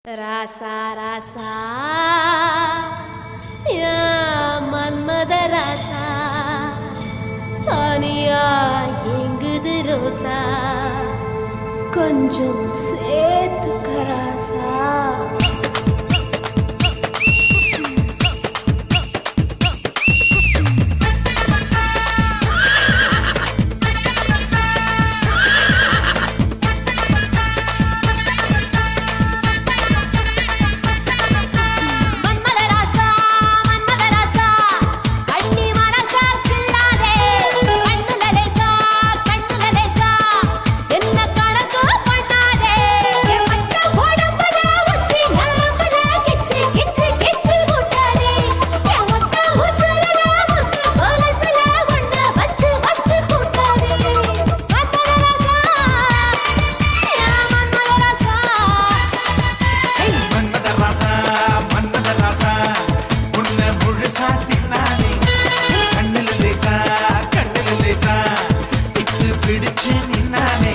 ராசா ராசா யா மன்மத ராசா தனியா எங்குது ரோசா கொஞ்சம் சேர்த்துக்க ராசா பிடிச்சு நின்னானே